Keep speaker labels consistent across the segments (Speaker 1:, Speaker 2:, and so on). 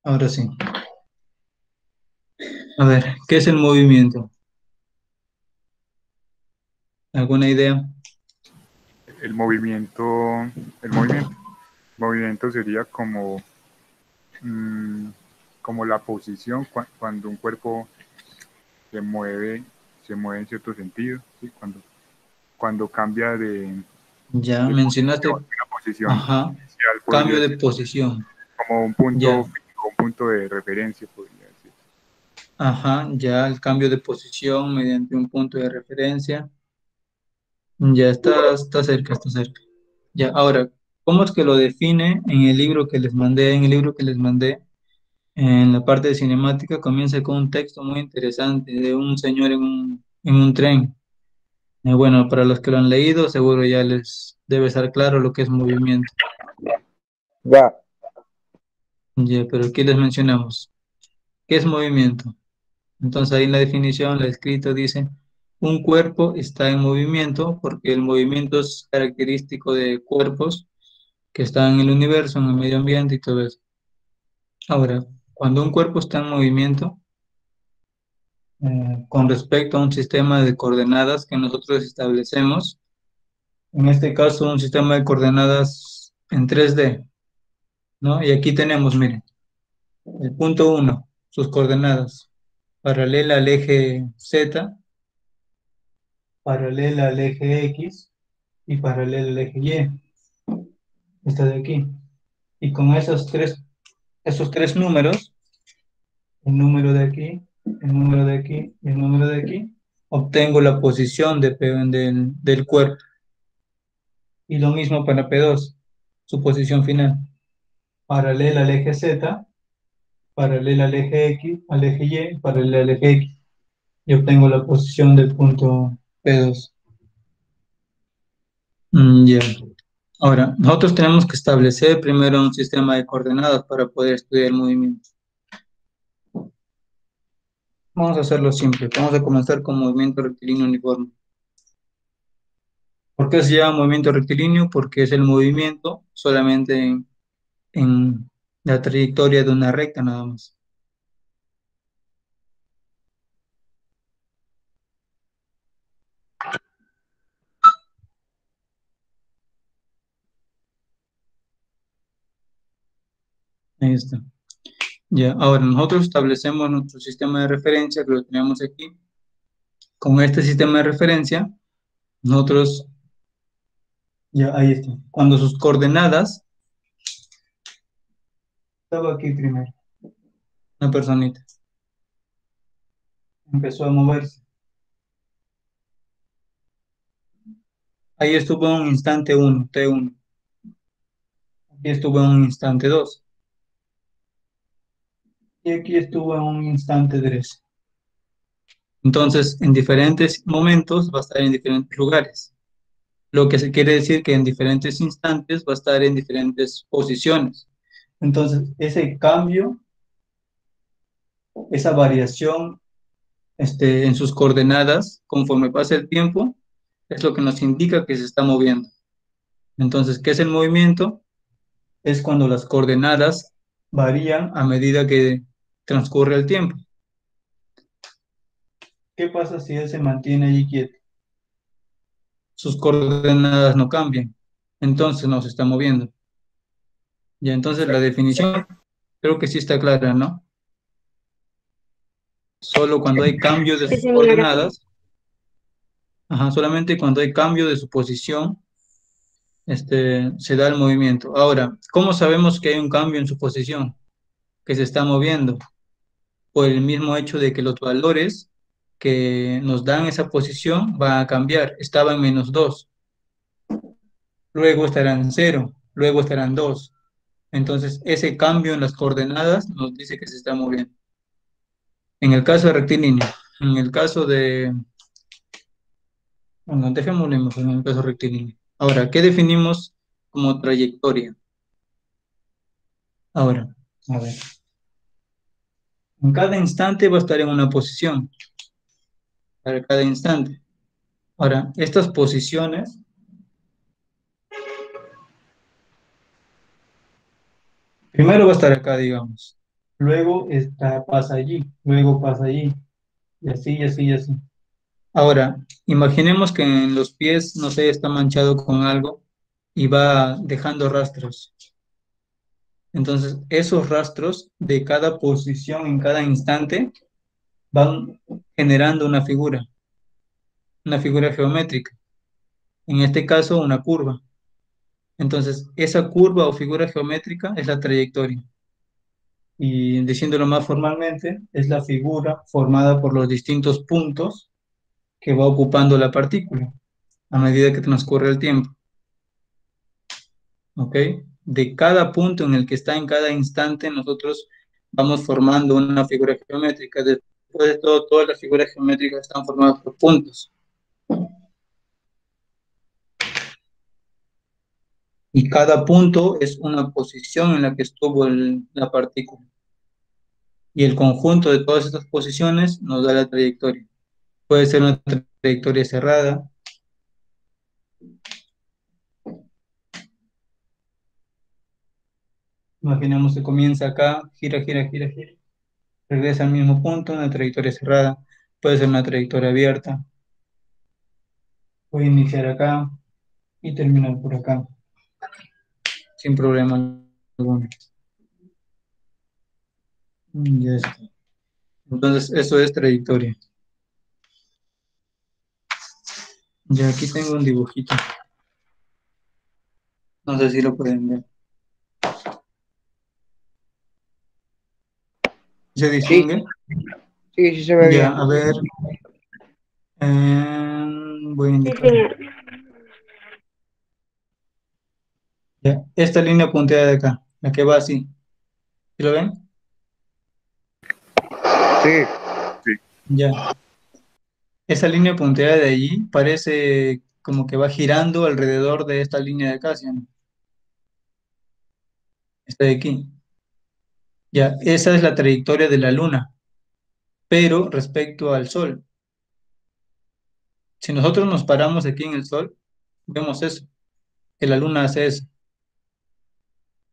Speaker 1: Ahora sí. A ver, ¿qué es el movimiento? ¿Alguna idea?
Speaker 2: El movimiento, el movimiento, movimiento sería como, mm, como la posición cuando un cuerpo se mueve, se mueve en cierto sentido, ¿sí? Cuando cambia
Speaker 1: Ya
Speaker 2: de posición,
Speaker 1: mencionaste,
Speaker 2: una posición
Speaker 1: ajá,
Speaker 2: inicial
Speaker 1: cambio
Speaker 2: podría
Speaker 1: de
Speaker 2: ser
Speaker 1: posición.
Speaker 2: como un punto
Speaker 1: Ya,
Speaker 2: fijo, un punto de referencia, podría decir.
Speaker 1: ajá, ya el cambio de posición mediante un punto de referencia. Ya está cerca, está cerca. Ya, ahora, ¿cómo es que lo define en el libro que les mandé? En el libro que les mandé, en la parte de cinemática, comienza con un texto muy interesante de un señor en un tren. Bueno, para los que lo han leído, seguro ya les debe estar claro lo que es movimiento.
Speaker 3: Ya,
Speaker 1: Ya, pero aquí les mencionamos. ¿Qué es movimiento? Entonces ahí en la definición, la escrito dice, un cuerpo está en movimiento porque el movimiento es característico de cuerpos que están en el universo, en el medio ambiente y todo eso. Ahora, cuando un cuerpo está en movimiento, con respecto a un sistema de coordenadas que nosotros establecemos, en este caso un sistema de coordenadas en 3D, ¿no? Y aquí tenemos, miren, el punto uno, sus coordenadas, paralela al eje Z, paralela al eje X y paralela al eje Y, esta de aquí. Y con esos tres números, el número de aquí, el número de aquí y el número de aquí, obtengo la posición del cuerpo. Y lo mismo para P2, su posición final, paralela al eje Z, paralela al eje X, al eje Y, paralela al eje X. Y obtengo la posición del punto P2. Ya. Ahora, nosotros tenemos que establecer primero un sistema de coordenadas para poder estudiar el movimiento. Vamos a hacerlo simple. Vamos a comenzar con movimiento rectilíneo uniforme. ¿Por qué se llama movimiento rectilíneo? Porque es el movimiento solamente en la trayectoria de una recta nada más. Ahí está. Ya, ahora nosotros establecemos nuestro sistema de referencia que lo tenemos aquí. Con este sistema de referencia, nosotros, ya ahí está. Cuando sus coordenadas, estaba aquí primero, una personita, empezó a moverse. Ahí estuvo en un instante 1, T1. Aquí estuvo en un instante 2. Y aquí estuvo en un instante 3. Entonces, en diferentes momentos va a estar en diferentes lugares. Lo que se quiere decir que en diferentes instantes va a estar en diferentes posiciones. Entonces, ese cambio, esa variación en sus coordenadas, conforme pasa el tiempo, es lo que nos indica que se está moviendo. Entonces, ¿qué es el movimiento? Es cuando las coordenadas varían a medida que transcurre el tiempo. ¿Qué pasa si él se mantiene allí quieto? Sus coordenadas no cambian, entonces no se está moviendo. Ya, entonces la definición creo que sí está clara, ¿no? Solo cuando hay cambio de
Speaker 4: Sí,
Speaker 1: sus
Speaker 4: señora.
Speaker 1: coordenadas, ajá, solamente cuando hay cambio de su posición, se da el movimiento. Ahora, ¿cómo sabemos que hay un cambio en su posición? Que se está moviendo por el mismo hecho de que los valores que nos dan esa posición van a cambiar. Estaba en -2, luego estarán 0, luego estarán 2. Entonces, ese cambio en las coordenadas nos dice que se está moviendo. En el caso de rectilíneo, en el caso de, bueno, dejémoslo mejor en el caso rectilíneo. Ahora, ¿qué definimos como trayectoria? Ahora, a ver, en cada instante va a estar en una posición, para cada instante. Ahora, estas posiciones, primero va a estar acá, digamos. luego pasa allí, luego pasa allí, y así, y así, y así. Ahora, imaginemos que en los pies, no sé, está manchado con algo y va dejando rastros. Entonces, esos rastros de cada posición en cada instante van generando una figura geométrica. En este caso, una curva. Entonces, esa curva o figura geométrica es la trayectoria. Y diciéndolo más formalmente, es la figura formada por los distintos puntos que va ocupando la partícula a medida que transcurre el tiempo. ¿Ok? De cada punto en el que está en cada instante, nosotros vamos formando una figura geométrica. Después de todo, todas las figuras geométricas están formadas por puntos. Y cada punto es una posición en la que estuvo la partícula. Y el conjunto de todas estas posiciones nos da la trayectoria. Puede ser una trayectoria cerrada. Imaginemos que comienza acá, gira, gira, gira, gira. Regresa al mismo punto, una trayectoria cerrada. Puede ser una trayectoria abierta. Voy a iniciar acá y terminar por acá, sin problema alguno. Ya está. Entonces, eso es trayectoria. Ya aquí tengo un dibujito. No sé si lo pueden ver. ¿Se
Speaker 3: Sí,
Speaker 1: distingue?
Speaker 3: sí, sí se ve
Speaker 1: Ya,
Speaker 3: bien.
Speaker 1: a ver. Voy a
Speaker 4: Sí,
Speaker 1: indicar.
Speaker 4: señor.
Speaker 1: Ya, esta línea punteada de acá, la que va así. ¿Sí lo ven?
Speaker 3: Sí,
Speaker 2: Sí,
Speaker 1: Ya. Esa línea punteada de allí parece como que va girando alrededor de esta línea de acá, ¿sí o no? Esta de aquí. Ya, esa es la trayectoria de la luna, pero respecto al sol. Si nosotros nos paramos aquí en el sol, vemos eso, que la luna hace eso.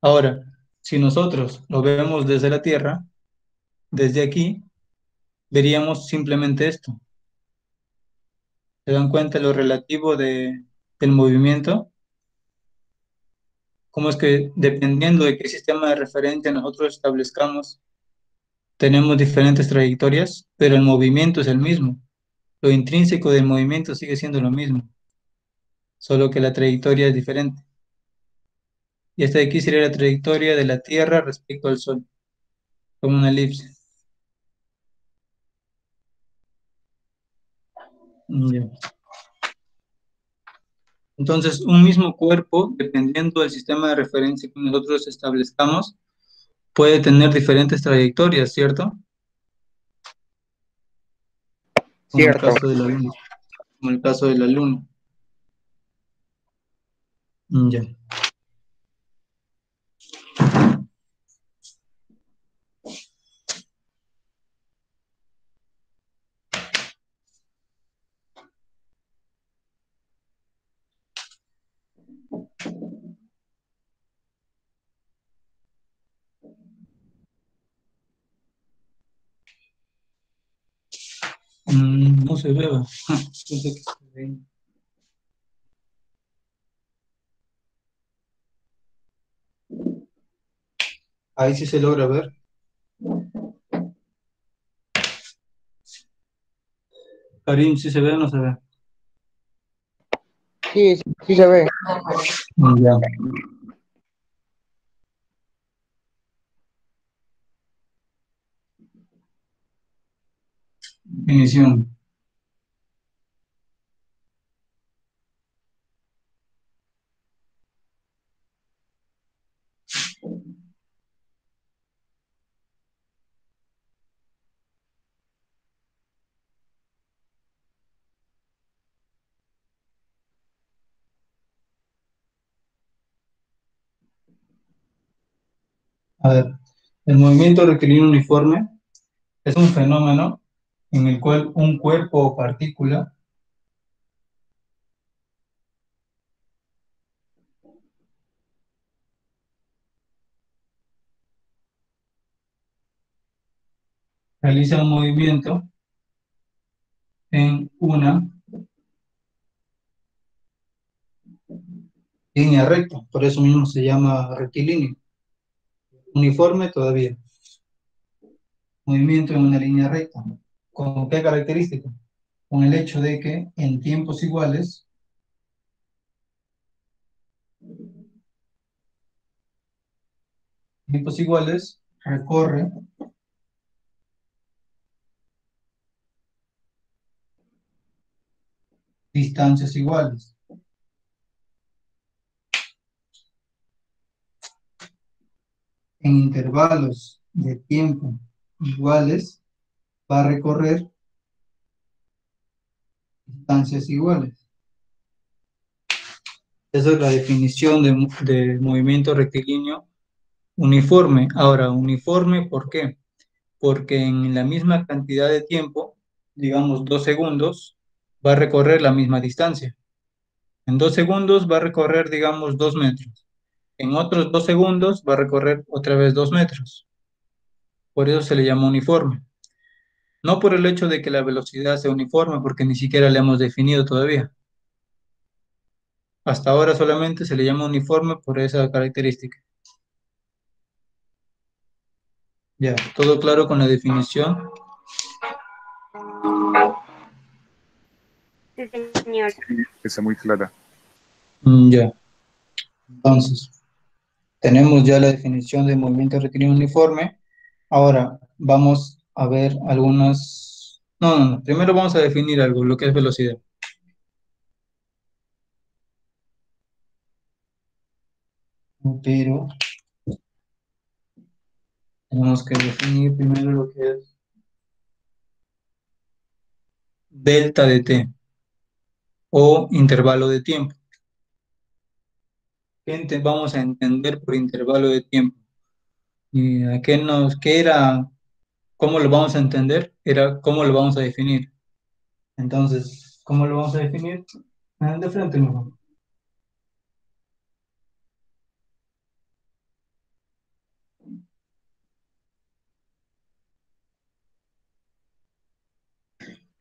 Speaker 1: Ahora, si nosotros lo vemos desde la Tierra, desde aquí, veríamos simplemente esto. ¿Se dan cuenta lo relativo del movimiento? Cómo es que dependiendo de qué sistema de referencia nosotros establezcamos, tenemos diferentes trayectorias, pero el movimiento es el mismo. Lo intrínseco del movimiento sigue siendo lo mismo, solo que la trayectoria es diferente. Y esta de aquí sería la trayectoria de la Tierra respecto al Sol, como una elipse. Ya. Entonces, un mismo cuerpo, dependiendo del sistema de referencia que nosotros establezcamos, puede tener diferentes trayectorias, ¿cierto? Como el
Speaker 3: cierto.
Speaker 1: caso de la Luna. Como el caso de la Luna. Ya. No se ve. Pensé que se ve. Ahí sí se logra ver. Karim, ¿sí se ve o no se ve?
Speaker 3: Sí, sí, sí se ve.
Speaker 1: Ya. Definición. A ver, el movimiento rectilíneo uniforme es un fenómeno en el cual un cuerpo o partícula realiza un movimiento en una línea recta, por eso mismo se llama rectilíneo. Uniforme todavía. Movimiento en una línea recta. ¿Con qué característica? Con el hecho de que en tiempos iguales recorre distancias iguales. En intervalos de tiempo iguales va a recorrer distancias iguales. Esa es la definición de movimiento rectilíneo uniforme. Ahora, uniforme, ¿por qué? Porque en la misma cantidad de tiempo, digamos 2 segundos, va a recorrer la misma distancia. En 2 segundos va a recorrer, digamos, 2 metros. En otros 2 segundos va a recorrer otra vez 2 metros. Por eso se le llama uniforme. No por el hecho de que la velocidad sea uniforme, porque ni siquiera la hemos definido todavía. Hasta ahora solamente se le llama uniforme por esa característica. Ya, ¿todo claro con la definición?
Speaker 4: Sí, señor.
Speaker 2: Sí, está muy clara.
Speaker 1: Ya. Entonces, tenemos ya la definición de movimiento rectilíneo uniforme. Ahora vamos a ver algunas... No. Primero vamos a definir algo, lo que es velocidad. Pero tenemos que definir primero lo que es delta de t o intervalo de tiempo. ¿Qué vamos a entender por intervalo de tiempo? ¿Y a qué era? ¿Cómo lo vamos a entender? Era cómo lo vamos a definir. Entonces, ¿cómo lo vamos a definir? De frente mejor.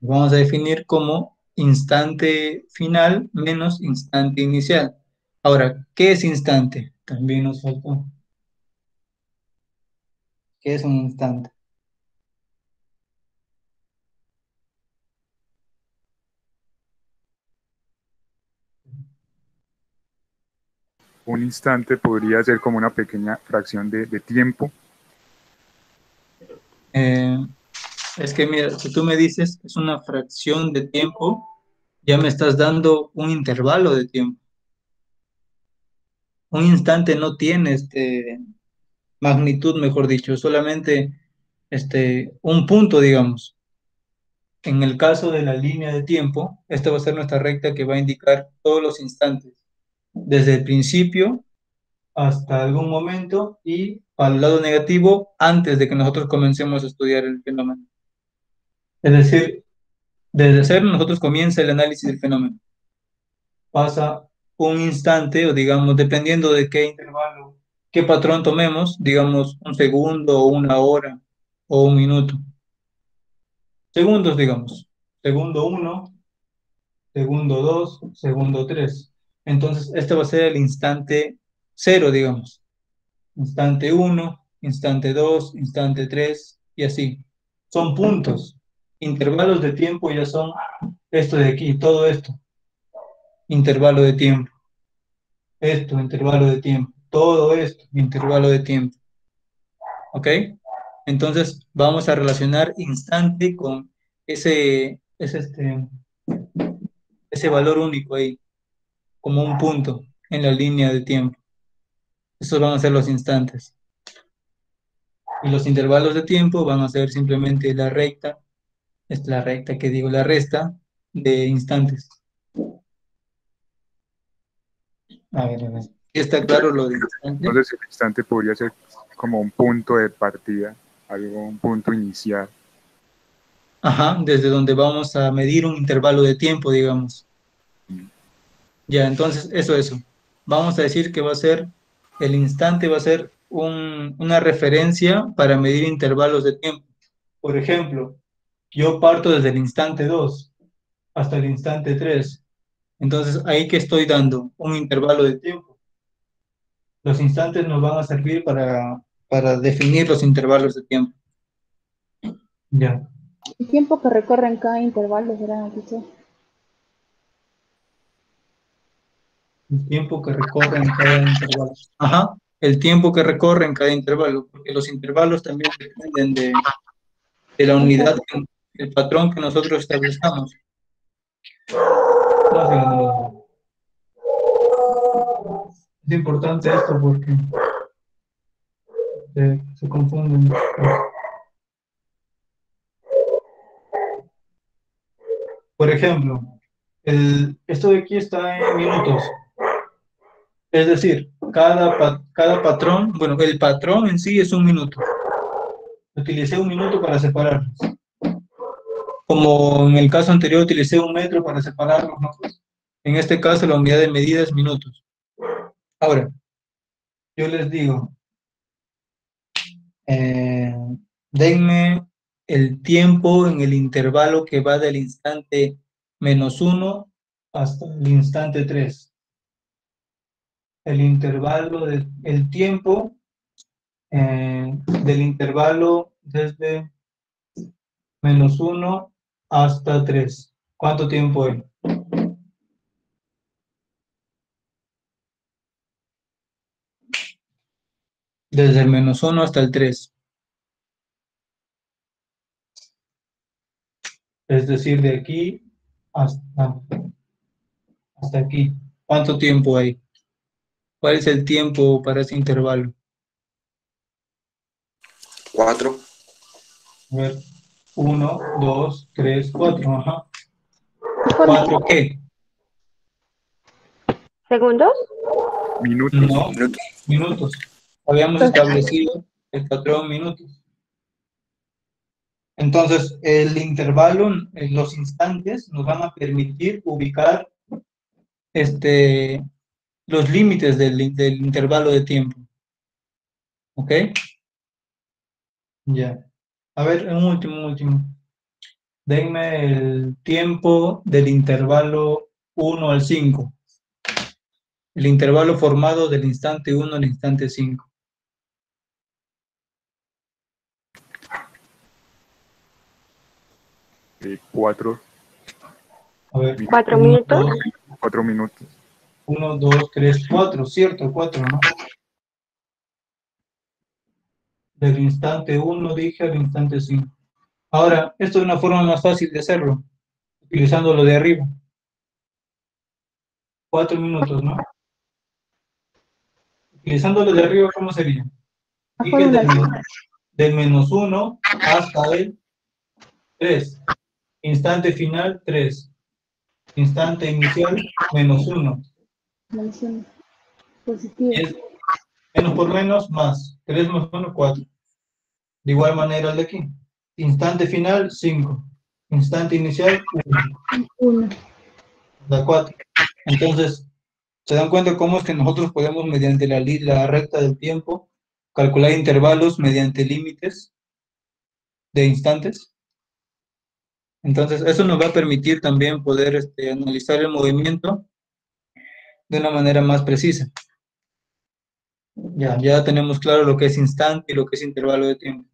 Speaker 1: Vamos a definir como instante final menos instante inicial. Ahora, ¿qué es instante? También nos faltó. ¿Qué es un instante?
Speaker 2: Un instante podría ser como una pequeña fracción de tiempo.
Speaker 1: Es que mira, si tú me dices es una fracción de tiempo, ya me estás dando un intervalo de tiempo. Un instante no tiene magnitud, mejor dicho, solamente un punto, digamos. En el caso de la línea de tiempo, esta va a ser nuestra recta que va a indicar todos los instantes, desde el principio hasta algún momento y al lado negativo antes de que nosotros comencemos a estudiar el fenómeno. Es decir, desde cero nosotros comienza el análisis del fenómeno. Pasa un instante, o digamos, dependiendo de qué intervalo, qué patrón tomemos, digamos, un segundo, o una hora, o un minuto. Segundos, digamos. Segundo 1, segundo 2, segundo 3. Entonces, este va a ser el instante 0, digamos. Instante 1, instante 2, instante 3, y así. Son puntos. Intervalos de tiempo ya son esto de aquí, todo esto. Intervalo de tiempo. Esto, intervalo de tiempo. Todo esto, intervalo de tiempo. ¿Ok? Entonces, vamos a relacionar instante con ese valor único ahí, como un punto en la línea de tiempo. Estos van a ser los instantes. Y los intervalos de tiempo van a ser simplemente la recta, la resta de instantes. A ver. ¿Está claro lo de instante?
Speaker 2: Entonces el instante podría ser como un punto de partida, un punto inicial.
Speaker 1: Ajá, desde donde vamos a medir un intervalo de tiempo, digamos. Ya, entonces, eso. Vamos a decir que el instante va a ser una referencia para medir intervalos de tiempo. Por ejemplo, yo parto desde el instante 2 hasta el instante 3. Entonces, ahí que estoy dando un intervalo de tiempo. Los instantes nos van a servir para definir los intervalos de tiempo. Ya.
Speaker 4: El tiempo que recorre en cada intervalo será, teacher.
Speaker 1: El tiempo que recorre en cada intervalo. Ajá, el tiempo que recorre en cada intervalo, porque los intervalos también dependen de la unidad, el patrón que nosotros establezcamos. No sé, no. Es importante esto porque se confunden. Por ejemplo, esto de aquí está en minutos. Es decir, cada patrón, bueno, el patrón en sí es un minuto. Utilicé un minuto para separarlos. Como en el caso anterior utilicé un metro para separarlos, ¿no? En este caso la unidad de medida es minutos. Ahora, yo les digo, denme el tiempo en el intervalo que va del instante -1 hasta el instante 3. El intervalo, el tiempo del intervalo desde -1 hasta 3. ¿Cuánto tiempo hay? Desde el -1 hasta el 3. Es decir, de aquí hasta aquí. ¿Cuánto tiempo hay? ¿Cuál es el tiempo para ese intervalo?
Speaker 5: 4.
Speaker 1: A ver, 1, 2, 3, 4. Ajá. ¿4 qué?
Speaker 4: ¿Segundos?
Speaker 2: Minutos.
Speaker 1: No, minutos. Habíamos establecido el patrón minutos. Entonces, el intervalo, los instantes, nos van a permitir ubicar los límites del intervalo de tiempo. ¿Ok? Ya. A ver, un último. Denme el tiempo del intervalo 1 al 5. El intervalo formado del instante 1 al instante 5.
Speaker 2: De 4
Speaker 1: A ver.
Speaker 4: 4 minutos.
Speaker 2: 4 minutos.
Speaker 1: 1, 2, 3, 4, ¿cierto? 4, ¿no? Del instante 1 dije al instante 5. Ahora, esto es una forma más fácil de hacerlo, utilizando lo de arriba. 4 minutos, ¿no? Utilizando lo de arriba, ¿cómo sería? Dije del -1 hasta el 3. Instante final, 3. Instante inicial, -1.
Speaker 4: Positivo.
Speaker 1: Es menos por menos, más. 3 más 1, 4. De igual manera el de aquí. Instante final, 5. Instante inicial, 1.
Speaker 4: 1.
Speaker 1: Da 4. Entonces, ¿se dan cuenta cómo es que nosotros podemos, mediante la recta del tiempo, calcular intervalos mediante límites de instantes? Entonces, eso nos va a permitir también poder analizar el movimiento de una manera más precisa. Ya tenemos claro lo que es instante y lo que es intervalo de tiempo.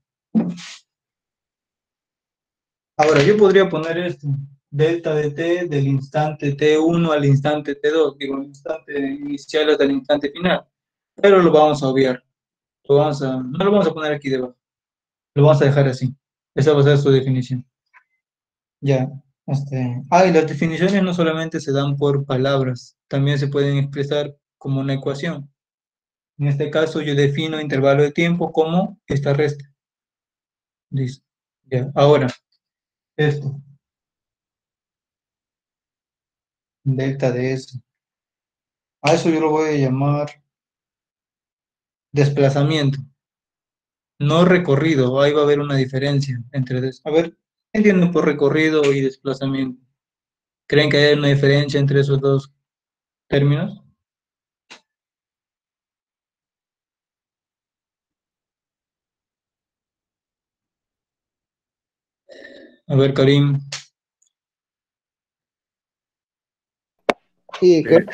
Speaker 1: Ahora, yo podría poner esto, delta de t del instante t1 al instante t2, digo, el instante inicial hasta el instante final, pero lo vamos a obviar. No lo vamos a poner aquí debajo, lo vamos a dejar así. Esa va a ser su definición. Ya. Y las definiciones no solamente se dan por palabras, también se pueden expresar como una ecuación. En este caso, yo defino intervalo de tiempo como esta resta. Listo. Ya. Ahora, esto. Delta de eso. A eso yo lo voy a llamar desplazamiento. No recorrido. Ahí va a haber una diferencia entre... A ver, ¿qué entienden por recorrido y desplazamiento? ¿Creen que hay una diferencia entre esos dos términos? A ver, Karim.
Speaker 3: Sí,
Speaker 2: Eh,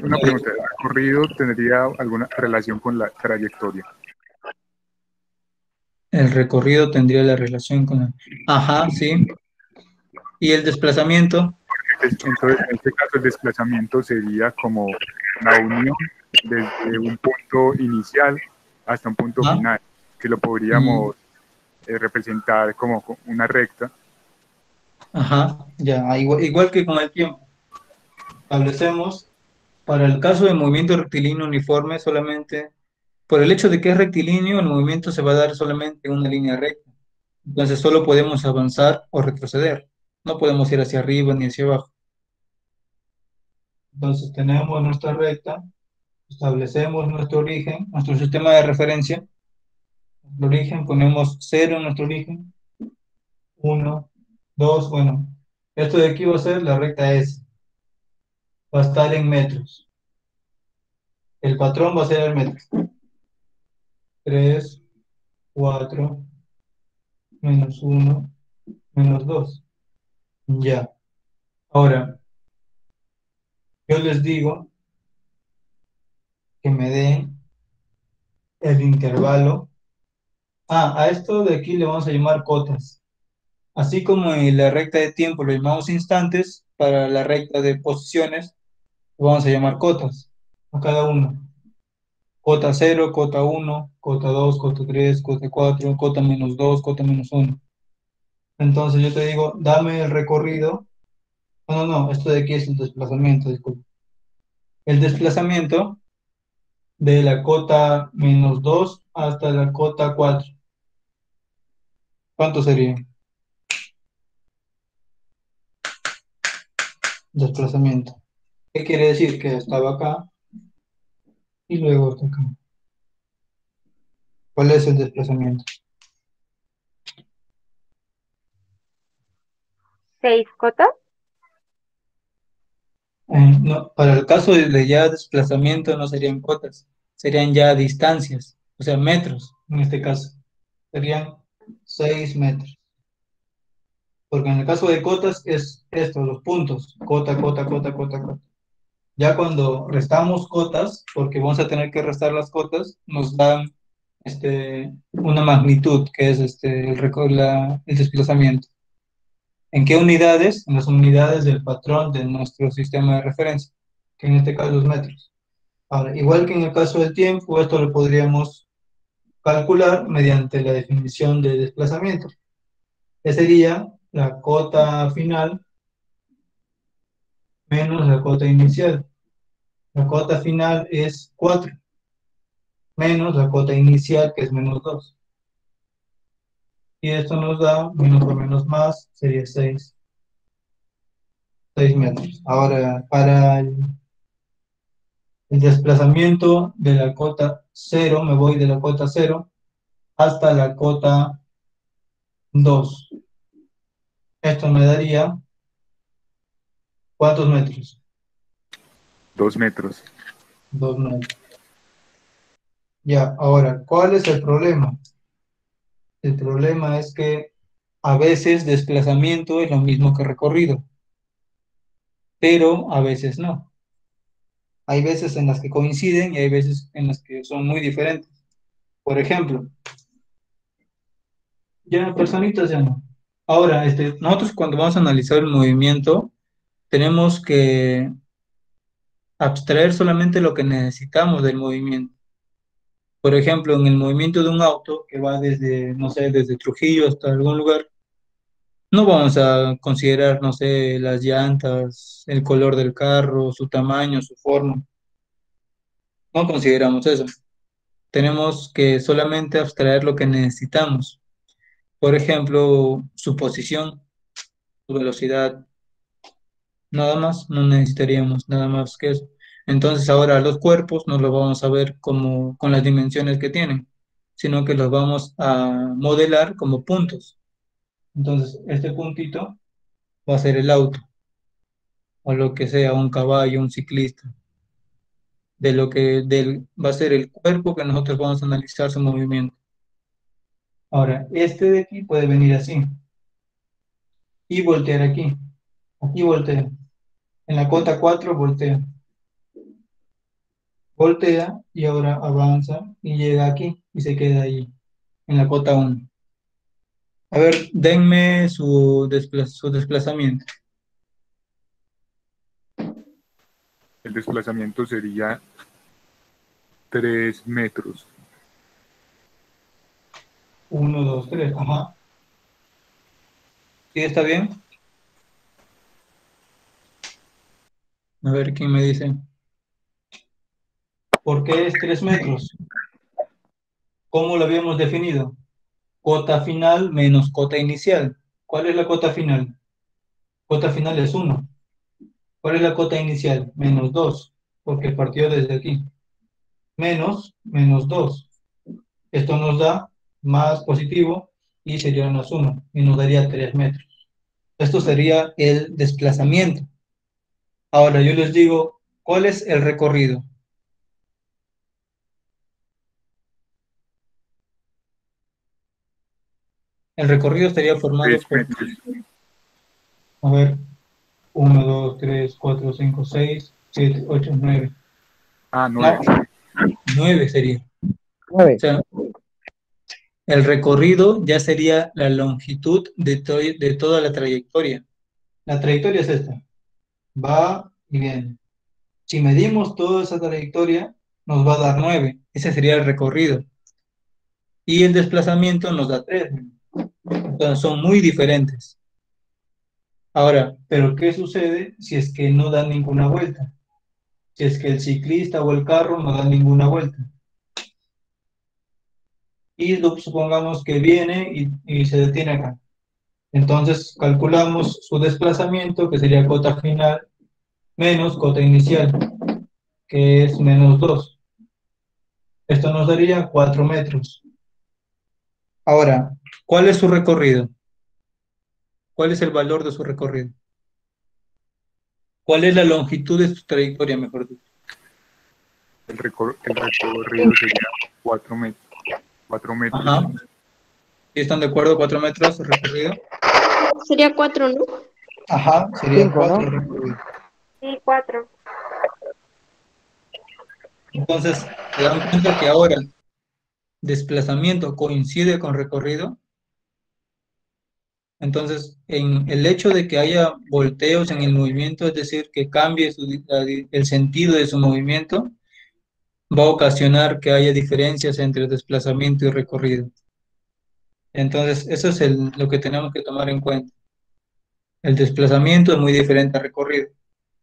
Speaker 2: una pregunta, ¿el recorrido tendría alguna relación con la trayectoria?
Speaker 1: El recorrido tendría la relación con el... Ajá, sí. ¿Y el desplazamiento?
Speaker 2: Entonces, en este caso, el desplazamiento sería como la unión desde un punto inicial hasta un punto
Speaker 1: Ajá.
Speaker 2: final, que lo
Speaker 1: Mm,
Speaker 2: podríamos representar como una recta.
Speaker 1: ajá, ya. Igual que con el tiempo. Establecemos, para el caso de movimiento rectilíneo uniforme, solamente por el hecho de que es rectilíneo, el movimiento se va a dar solamente en una línea recta. Entonces solo podemos avanzar o retroceder. No podemos ir hacia arriba ni hacia abajo. Entonces tenemos nuestra recta, establecemos nuestro origen, nuestro sistema de referencia. Nuestro origen, ponemos 0 en nuestro origen, 1, 2, bueno. Esto de aquí va a ser la recta S. Va a estar en metros. El patrón va a ser el metro. 3, 4, menos 1, menos 2. Ya. Ahora, yo les digo que me den el intervalo. A esto de aquí le vamos a llamar cotas. Así como en la recta de tiempo lo llamamos instantes, para la recta de posiciones lo vamos a llamar cotas a cada uno. Cota 0, cota 1, cota 2, cota 3, cota 4, cota menos 2, cota menos 1. Entonces yo te digo, dame el recorrido. No, esto de aquí es el desplazamiento, disculpa. El desplazamiento de la cota menos 2 hasta la cota 4. ¿Cuánto sería? Desplazamiento. ¿Qué quiere decir? Que estaba acá y luego hasta acá. ¿Cuál es el desplazamiento?
Speaker 5: 6 cotas.
Speaker 1: No, para el caso de ya desplazamiento no serían cotas, serían ya distancias, o sea, metros en este caso. Serían 6 metros. Porque en el caso de cotas es esto, los puntos, cota, cota, cota, cota, cota. Ya cuando restamos cotas, porque vamos a tener que restar las cotas, nos dan una magnitud, que es el desplazamiento. ¿En qué unidades? En las unidades del patrón de nuestro sistema de referencia, que en este caso es metros. Ahora, igual que en el caso del tiempo, esto lo podríamos calcular mediante la definición de desplazamiento, que sería la cota final menos la cota inicial. La cota final es 4, menos la cota inicial, que es menos 2. Y esto nos da, menos por menos más, sería 6 metros. Ahora, para el desplazamiento de la cota 0, me voy de la cota 0 hasta la cota 2. Esto me daría, ¿cuántos metros?
Speaker 2: 2 metros.
Speaker 1: 2 metros. Ya, ahora, ¿cuál es el problema? El problema es que a veces desplazamiento es lo mismo que recorrido, pero a veces no. Hay veces en las que coinciden y hay veces en las que son muy diferentes. Por ejemplo, ya personitas ya no. Ahora, nosotros cuando vamos a analizar el movimiento, tenemos que abstraer solamente lo que necesitamos del movimiento. Por ejemplo, en el movimiento de un auto que va desde, no sé, desde Trujillo hasta algún lugar, no vamos a considerar, no sé, las llantas, el color del carro, su tamaño, su forma. No consideramos eso. Tenemos que solamente abstraer lo que necesitamos. Por ejemplo, su posición, su velocidad, nada más, no necesitaríamos nada más que eso. Entonces ahora los cuerpos no los vamos a ver como con las dimensiones que tienen, sino que los vamos a modelar como puntos. Entonces este puntito va a ser el auto, o lo que sea, un caballo, un ciclista, va a ser el cuerpo que nosotros vamos a analizar su movimiento. Ahora, este de aquí puede venir así. y voltear aquí. Aquí voltea. En la cota 4 voltea. Voltea y ahora avanza y llega aquí y se queda allí, en la cota 1. A ver, denme su desplazamiento.
Speaker 2: El desplazamiento sería 3 metros.
Speaker 1: 1, 2, 3. Ajá. ¿Sí está bien? A ver, ¿quién me dice? ¿Por qué es 3 metros? ¿Cómo lo habíamos definido? Cota final menos cota inicial. ¿Cuál es la cota final? Cota final es 1. ¿Cuál es la cota inicial? Menos 2, porque partió desde aquí. Menos 2. Esto nos da más positivo y sería menos 1 y nos daría 3 metros. Esto sería el desplazamiento. Ahora yo les digo, ¿cuál es el recorrido? El recorrido estaría formado
Speaker 2: 6
Speaker 1: por,
Speaker 2: metros.
Speaker 1: a ver, 1, 2, 3, 4, 5, 6, 7, 8, 9.
Speaker 2: Ah,
Speaker 1: No,
Speaker 2: 9.
Speaker 1: 9 sería. O
Speaker 3: 9.
Speaker 1: sea, el recorrido ya sería la longitud de toda la trayectoria. La trayectoria es esta. Va y viene. Si medimos toda esa trayectoria, nos va a dar 9. Ese sería el recorrido. Y el desplazamiento nos da 3. Entonces son muy diferentes. Ahora, ¿pero qué sucede si es que no dan ninguna vuelta? Si es que el ciclista o el carro no dan ninguna vuelta. Y supongamos que viene y se detiene acá. Entonces calculamos su desplazamiento, que sería cota final, menos cota inicial, que es menos 2. Esto nos daría 4 metros. Ahora, ¿cuál es su recorrido? ¿Cuál es el valor de su recorrido? ¿Cuál es la longitud de su trayectoria, mejor dicho?
Speaker 2: El recorrido sería 4 metros. 4 metros.
Speaker 1: Ajá. ¿Sí están de acuerdo? 4 metros de recorrido.
Speaker 4: Sería 4, ¿no?
Speaker 1: Ajá, sería
Speaker 3: 5,
Speaker 1: 4
Speaker 3: ¿no?
Speaker 1: recorrido.
Speaker 4: Sí, 4.
Speaker 1: Entonces, ¿se dan cuenta que ahora desplazamiento coincide con recorrido? Entonces, en el hecho de que haya volteos en el movimiento, es decir, que cambie el sentido de su movimiento, va a ocasionar que haya diferencias entre desplazamiento y recorrido. Entonces, eso es lo que tenemos que tomar en cuenta. El desplazamiento es muy diferente al recorrido.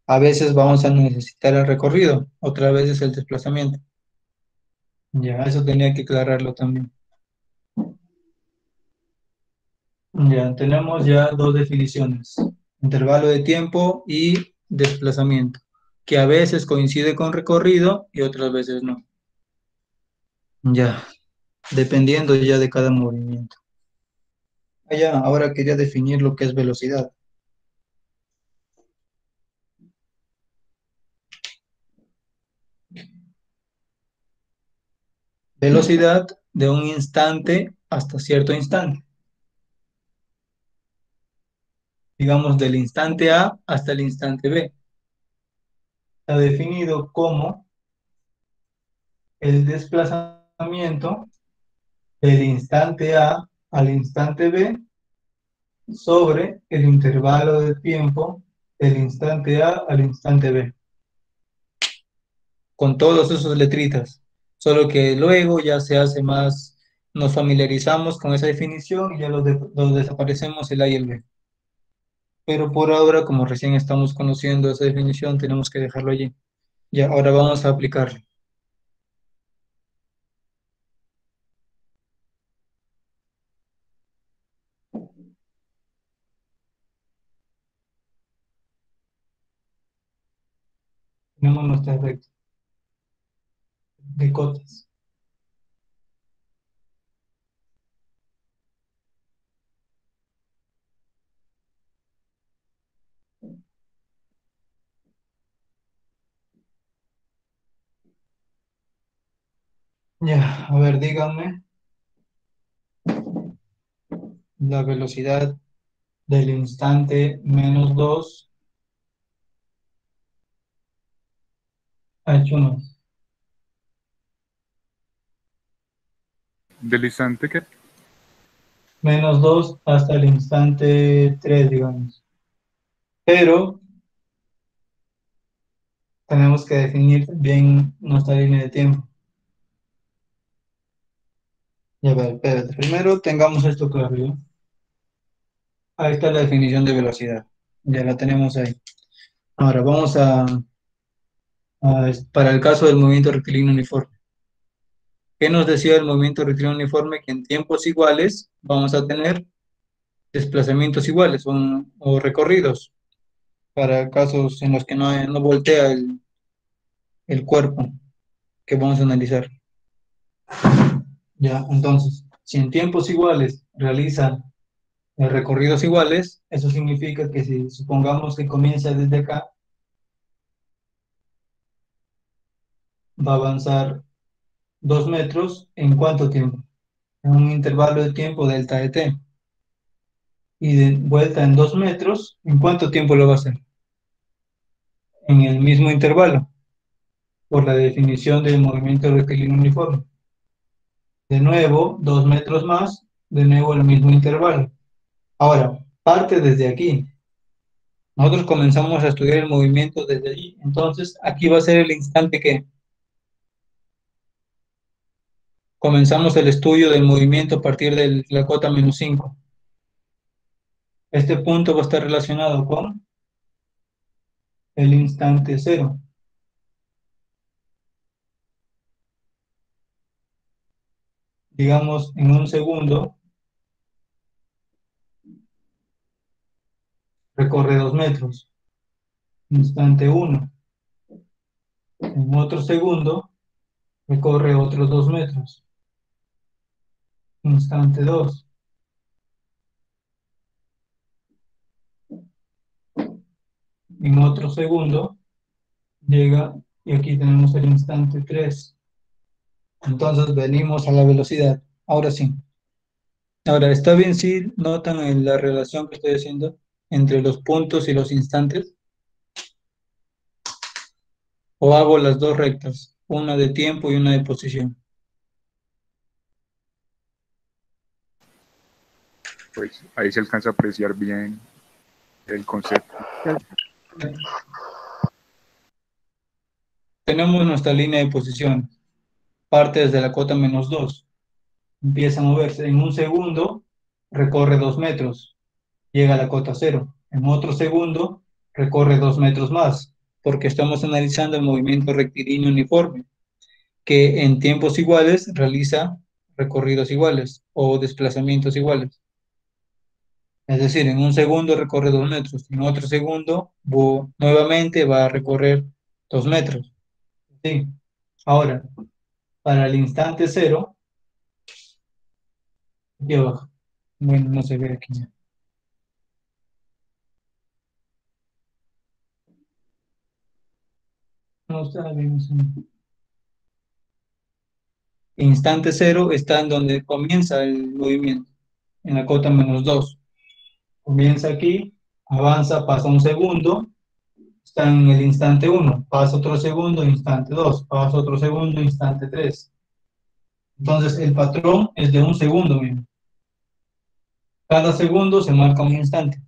Speaker 1: A veces vamos a necesitar el recorrido, otras veces el desplazamiento. Ya, eso tenía que aclararlo también. Ya, tenemos ya dos definiciones, intervalo de tiempo y desplazamiento, que a veces coincide con recorrido y otras veces no. Ya, dependiendo ya de cada movimiento. Ya, ahora quería definir lo que es velocidad. Velocidad de un instante hasta cierto instante. Digamos, del instante A hasta el instante B. Está definido como el desplazamiento del instante A al instante B sobre el intervalo de tiempo del instante A al instante B, con todos esos letritas. Solo que luego ya se hace más, nos familiarizamos con esa definición y ya los desaparecemos el A y el B. Pero por ahora, como recién estamos conociendo esa definición, tenemos que dejarlo allí. Ya, ahora vamos a aplicarlo. Tenemos nuestra recta de cotas. Ya, a ver, díganme la velocidad del instante -2 a H1.
Speaker 2: Del instante que
Speaker 1: -2 hasta el instante 3, digamos. Pero tenemos que definir bien nuestra línea de tiempo. Ya ver, espérate. Primero tengamos esto claro, ¿ya? Ahí está la definición de velocidad. Ya la tenemos ahí. Ahora vamos para el caso del movimiento rectilíneo uniforme. ¿Qué nos decía el movimiento rectilíneo uniforme? Que en tiempos iguales vamos a tener desplazamientos iguales o recorridos para casos en los que no voltea el cuerpo que vamos a analizar. Ya, entonces, si en tiempos iguales realiza recorridos iguales, eso significa que si supongamos que comienza desde acá, va a avanzar 2 metros, ¿en cuánto tiempo? En un intervalo de tiempo delta de t. Y de vuelta en 2 metros, ¿en cuánto tiempo lo va a hacer? En el mismo intervalo, por la definición del movimiento rectilíneo uniforme. De nuevo, 2 metros más, de nuevo el mismo intervalo. Ahora, parte desde aquí. Nosotros comenzamos a estudiar el movimiento desde allí. Entonces, aquí va a ser el instante que comenzamos el estudio del movimiento a partir de la cota -5. Este punto va a estar relacionado con el instante 0. Digamos, en un segundo, recorre 2 metros. Instante 1. En otro segundo, recorre otros 2 metros. Instante 2. En otro segundo, llega y aquí tenemos el instante 3. Entonces venimos a la velocidad. Ahora sí. Ahora, ¿está bien si notan en la relación que estoy haciendo entre los puntos y los instantes? ¿O hago las dos rectas? Una de tiempo y una de posición.
Speaker 2: pues ahí se alcanza a apreciar bien el concepto.
Speaker 1: Tenemos nuestra línea de posición. Parte desde la cota -2. Empieza a moverse. En un segundo recorre 2 metros. Llega a la cota 0. En otro segundo recorre 2 metros más, porque estamos analizando el movimiento rectilíneo uniforme, que en tiempos iguales realiza recorridos iguales o desplazamientos iguales. Es decir, en un segundo recorre 2 metros, en otro segundo nuevamente va a recorrer 2 metros. ¿Sí? Ahora, para el instante 0, aquí abajo, bueno, no se ve aquí. No está bien. Instante 0 está en donde comienza el movimiento, en la cota -2. Comienza aquí, avanza, pasa un segundo, está en el instante 1, pasa otro segundo, instante 2, pasa otro segundo, instante 3. Entonces el patrón es de un segundo mismo. Cada segundo se marca un instante.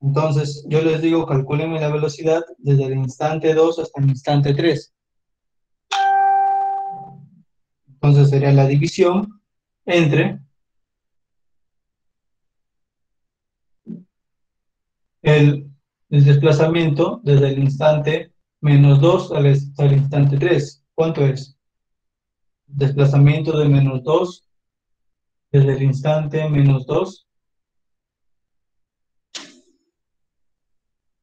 Speaker 1: Entonces yo les digo, calcúlenme la velocidad desde el instante 2 hasta el instante 3. Entonces sería la división entre el desplazamiento desde el instante -2 al instante 3. ¿Cuánto es? Desplazamiento de -2 desde el instante -2.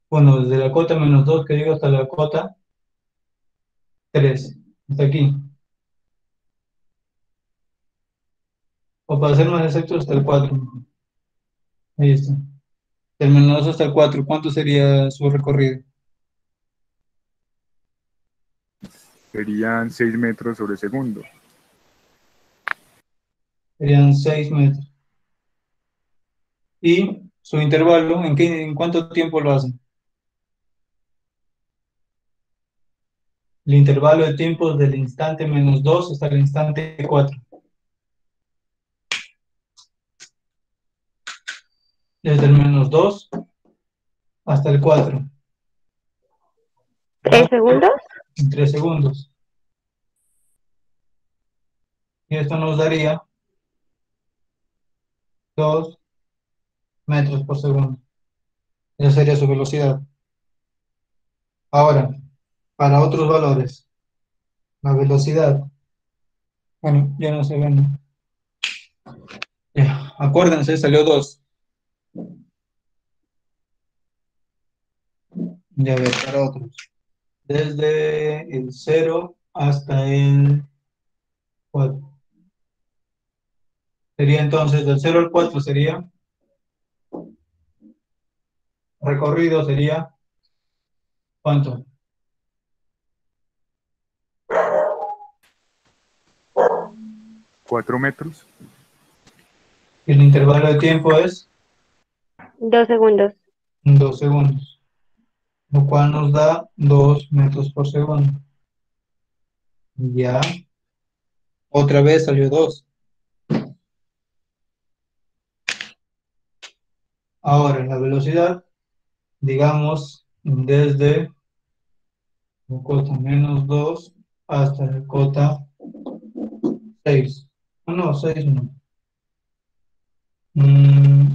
Speaker 1: Bueno, desde la cota -2 que digo hasta la cota 3. Hasta aquí. O para ser más exacto, hasta el 4. Ahí está. Del -2 hasta el 4, ¿cuánto sería su recorrido?
Speaker 2: Serían 6 metros sobre segundo.
Speaker 1: Serían 6 metros. Y su intervalo, ¿en cuánto tiempo lo hace? El intervalo de tiempo del instante -2 hasta el instante 4. Desde el -2 hasta el 4.
Speaker 4: ¿3 segundos?
Speaker 1: En 3 segundos. Y esto nos daría 2 metros por segundo. Esa sería su velocidad. Ahora, para otros valores, la velocidad. Bueno, ya no se ven. Ya, acuérdense, salió 2. Ya ver, para otros. Desde el 0 hasta el 4. Sería entonces, del 0 al 4 sería, recorrido sería, ¿cuánto?
Speaker 2: 4 metros.
Speaker 1: Y el intervalo de tiempo es
Speaker 4: 2 segundos.
Speaker 1: 2 segundos, lo cual nos da 2 metros por segundo. Ya, otra vez salió 2. Ahora, la velocidad, digamos, desde la cota -2 hasta la cota 6. No, 6 no.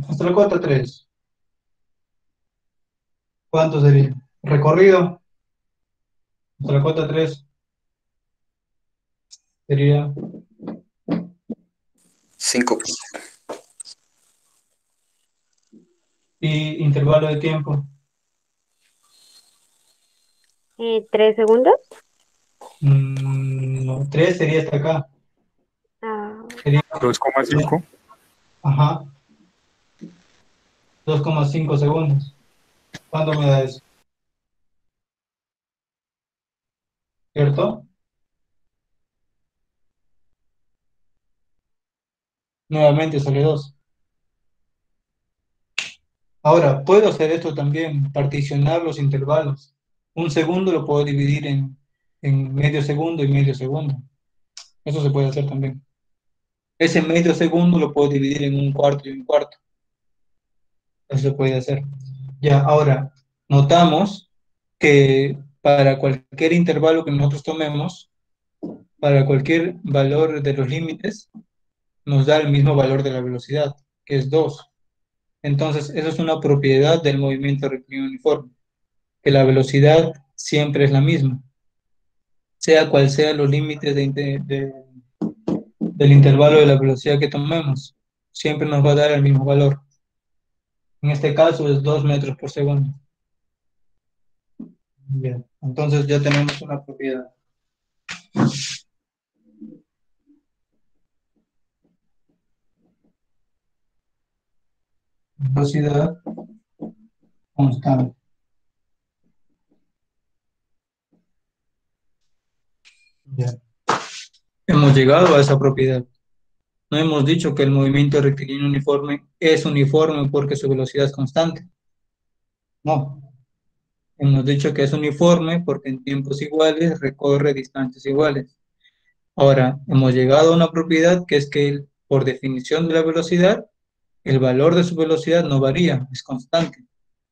Speaker 1: Hasta la cota 3. ¿Cuánto sería? Recorrido hasta la cota 3 sería
Speaker 5: 5.
Speaker 1: y intervalo de tiempo.
Speaker 4: 3 segundos.
Speaker 1: No, 3 sería hasta acá.
Speaker 4: Ah,
Speaker 1: Sería,
Speaker 2: 2,5.
Speaker 1: ajá, 2,5 segundos. ¿Cuánto me da eso? ¿Cierto? Nuevamente sale 2. Ahora, puedo hacer esto también, particionar los intervalos. Un segundo lo puedo dividir en medio segundo y medio segundo. Eso se puede hacer también. Ese medio segundo lo puedo dividir en un cuarto y un cuarto. Eso se puede hacer. Ya, ahora, notamos que para cualquier intervalo que nosotros tomemos, para cualquier valor de los límites, nos da el mismo valor de la velocidad, que es 2. Entonces, eso es una propiedad del movimiento rectilíneo uniforme, que la velocidad siempre es la misma, sea cual sea los límites del intervalo de la velocidad que tomemos, siempre nos va a dar el mismo valor. En este caso es 2 metros por segundo. Bien, entonces ya tenemos una propiedad. Velocidad constante. Ya. Hemos llegado a esa propiedad. No hemos dicho que el movimiento rectilíneo uniforme es uniforme porque su velocidad es constante. No. Hemos dicho que es uniforme porque en tiempos iguales recorre distancias iguales. Ahora, hemos llegado a una propiedad que es que por definición de la velocidad, el valor de su velocidad no varía, es constante.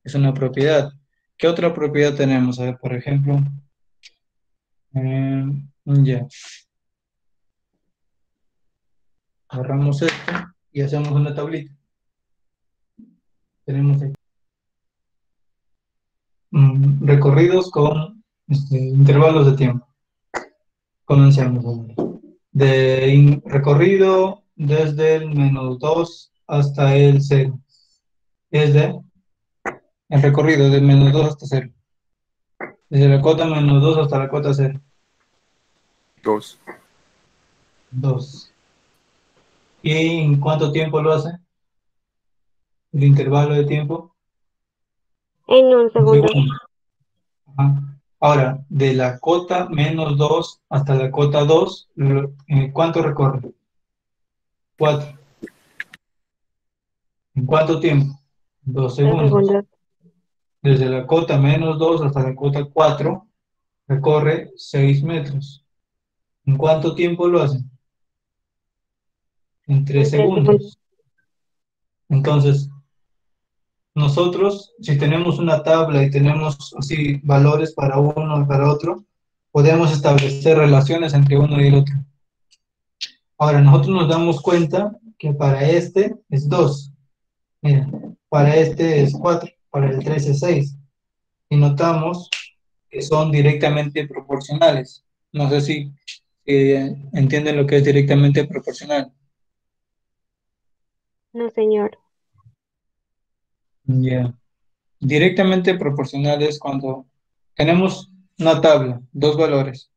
Speaker 1: Es una propiedad. ¿Qué otra propiedad tenemos? A ver, por ejemplo, ya. Agarramos esto y hacemos una tablita. Tenemos aquí. Recorridos con intervalos de tiempo. Comencemos. Recorrido desde el -2 hasta el 0. Desde el recorrido del -2 hasta 0. Desde la cota -2 hasta la cota 0.
Speaker 2: 2.
Speaker 1: 2. ¿Y en cuánto tiempo lo hace? El intervalo de tiempo.
Speaker 4: en 1 segundo.
Speaker 1: Ajá. Ahora, de la cota -2 hasta la cota 2, ¿cuánto recorre? 4. ¿En cuánto tiempo? 2
Speaker 4: 2
Speaker 1: segundos.
Speaker 4: segundos.
Speaker 1: Desde la cota -2 hasta la cota 4 recorre 6 metros. ¿En cuánto tiempo lo hace? En 3
Speaker 4: En 3 segundos.
Speaker 1: segundos. Entonces, nosotros, si tenemos una tabla y tenemos así valores para uno y para otro, podemos establecer relaciones entre uno y el otro. Ahora, nosotros nos damos cuenta que para este es 2. Mira, para este es 4, para el 3 es 6. Y notamos que son directamente proporcionales. No sé si entienden lo que es directamente proporcional.
Speaker 4: No, señor.
Speaker 1: Ya. Directamente proporcional es cuando tenemos una tabla, dos valores.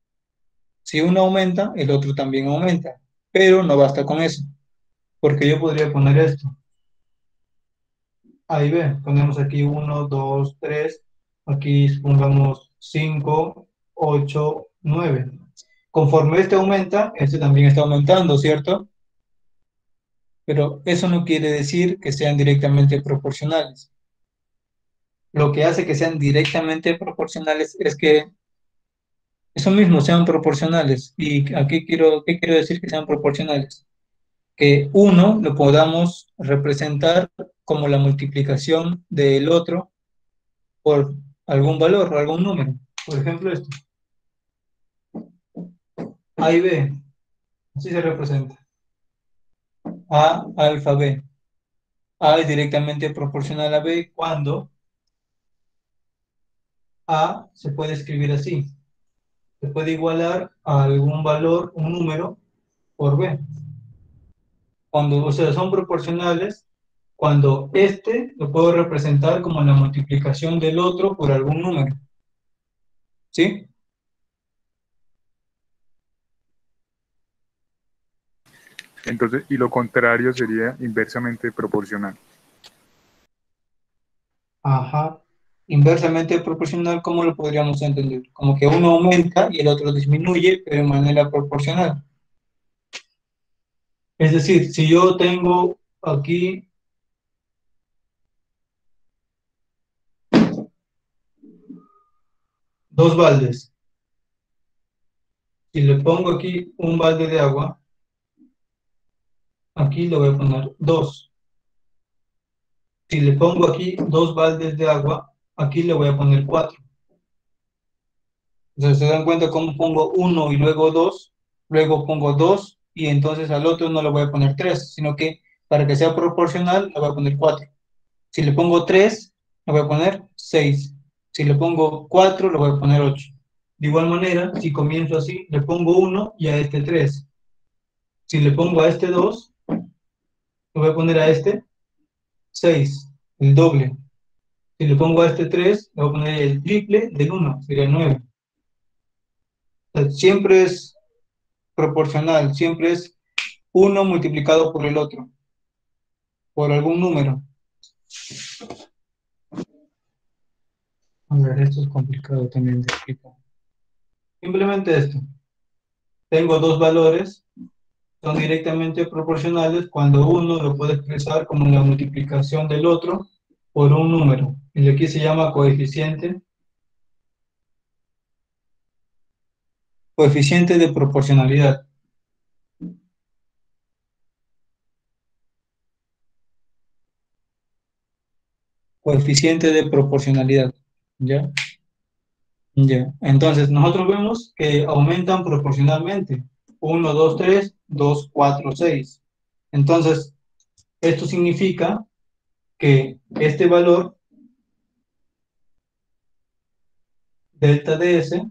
Speaker 1: Si uno aumenta, el otro también aumenta. Pero no basta con eso, porque yo podría poner esto. Ahí ve, ponemos aquí 1, 2, 3. Aquí pongamos 5, 8, 9. Conforme este aumenta, este también está aumentando, ¿cierto? Pero eso no quiere decir que sean directamente proporcionales. Lo que hace que sean directamente proporcionales es que eso mismo sean proporcionales. ¿Y aquí qué quiero decir que sean proporcionales? Que uno lo podamos representar como la multiplicación del otro por algún valor o algún número. Por ejemplo, esto. A y B. Así se representa. A, alfa, B. A es directamente proporcional a B cuando A se puede escribir así. Se puede igualar a algún valor, un número, por B. Cuando, o sea, son proporcionales cuando este lo puedo representar como la multiplicación del otro por algún número. ¿Sí?
Speaker 2: Entonces, y lo contrario sería inversamente proporcional.
Speaker 1: Ajá. Inversamente proporcional, ¿cómo lo podríamos entender? Como que uno aumenta y el otro disminuye, pero de manera proporcional. Es decir, si yo tengo aquí dos baldes, si le pongo aquí un balde de agua, aquí le voy a poner 2. Si le pongo aquí dos baldes de agua, aquí le voy a poner 4. Entonces, ¿se dan cuenta cómo pongo 1 y luego 2? Luego pongo 2 y entonces al otro no le voy a poner 3, sino que para que sea proporcional le voy a poner 4. Si le pongo 3, le voy a poner 6. Si le pongo 4, le voy a poner 8. De igual manera, si comienzo así, le pongo 1 y a este 3. Si le pongo a este 2, le voy a poner a este 6, el doble. Si le pongo a este 3, le voy a poner el triple del 1, sería 9. O sea, siempre es proporcional, siempre es 1 multiplicado por el otro, por algún número. A ver, esto es complicado también de explicar. Simplemente esto. Tengo dos valores, son directamente proporcionales cuando uno lo puede expresar como la multiplicación del otro por un número. Y aquí se llama coeficiente. Coeficiente de proporcionalidad. Coeficiente de proporcionalidad. ¿Ya? Ya. Entonces, nosotros vemos que aumentan proporcionalmente. 1, 2, 3, 2, 4, 6. Entonces, esto significa que este valor, delta de S,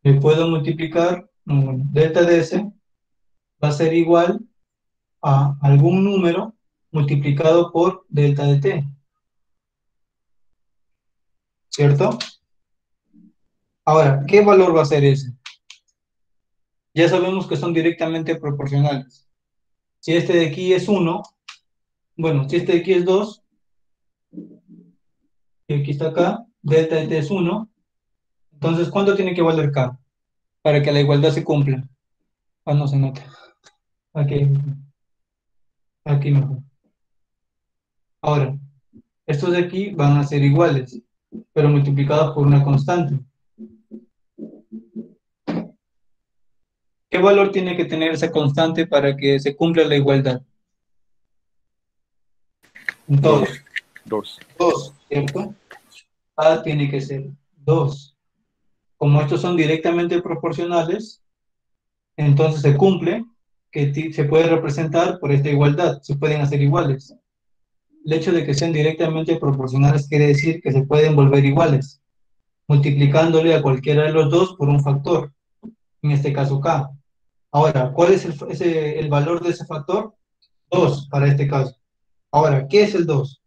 Speaker 1: le puedo multiplicar, delta de S va a ser igual a algún número multiplicado por delta de T. ¿Cierto? Ahora, ¿qué valor va a ser ese? Ya sabemos que son directamente proporcionales. Si este de aquí es 1, bueno, si este de aquí es 2, y aquí está acá, delta de T es 1, entonces, ¿cuánto tiene que valer K? Para que la igualdad se cumpla. Ah, no se nota. Aquí, aquí mejor. Ahora, Estos de aquí van a ser iguales, pero multiplicados por una constante. ¿Qué valor tiene que tener esa constante para que se cumpla la igualdad? En todos.
Speaker 2: 2.
Speaker 1: 2, ¿cierto? A tiene que ser 2. Como estos son directamente proporcionales, entonces se cumple que se puede representar por esta igualdad, se pueden hacer iguales. El hecho de que sean directamente proporcionales quiere decir que se pueden volver iguales, multiplicándole a cualquiera de los dos por un factor, en este caso K. Ahora, ¿cuál es el valor de ese factor? 2 para este caso. Ahora, ¿qué es el 2?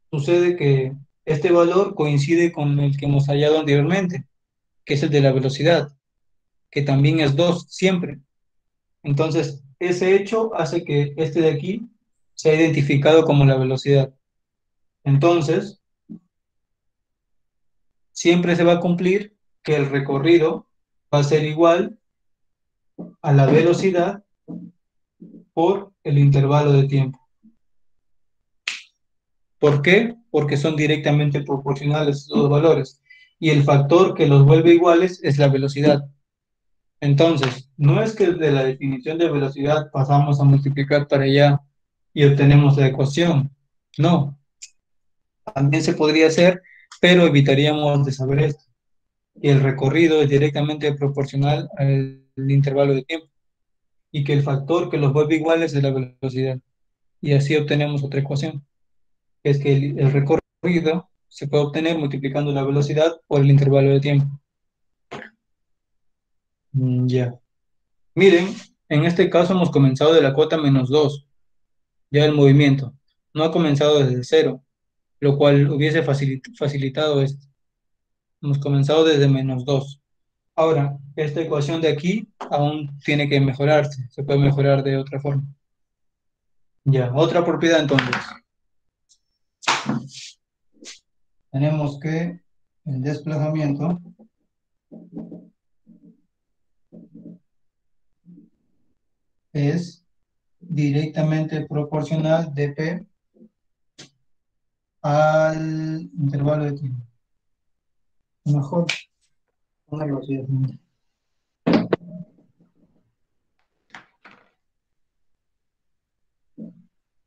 Speaker 1: Sucede que este valor coincide con el que hemos hallado anteriormente, que es el de la velocidad, que también es 2 siempre. Entonces, ese hecho hace que este de aquí sea identificado como la velocidad. Entonces, siempre se va a cumplir que el recorrido va a ser igual a la velocidad por el intervalo de tiempo. ¿Por qué? Porque son directamente proporcionales esos dos valores. Y el factor que los vuelve iguales es la velocidad. Entonces, no es que de la definición de velocidad pasamos a multiplicar para allá y obtenemos la ecuación. No, también se podría hacer, pero evitaríamos de saber esto, que el recorrido es directamente proporcional al intervalo de tiempo y que el factor que los vuelve iguales es la velocidad. Y así obtenemos otra ecuación, que es que el recorrido se puede obtener multiplicando la velocidad por el intervalo de tiempo. Ya. Miren, en este caso hemos comenzado de la cota -2, ya el movimiento. No ha comenzado desde cero, lo cual hubiese facilitado esto. Hemos comenzado desde -2. Ahora, esta ecuación de aquí aún tiene que mejorarse, se puede mejorar de otra forma. Ya, otra propiedad entonces. Tenemos que el desplazamiento es directamente proporcional dp al intervalo de tiempo. Mejor, una velocidad.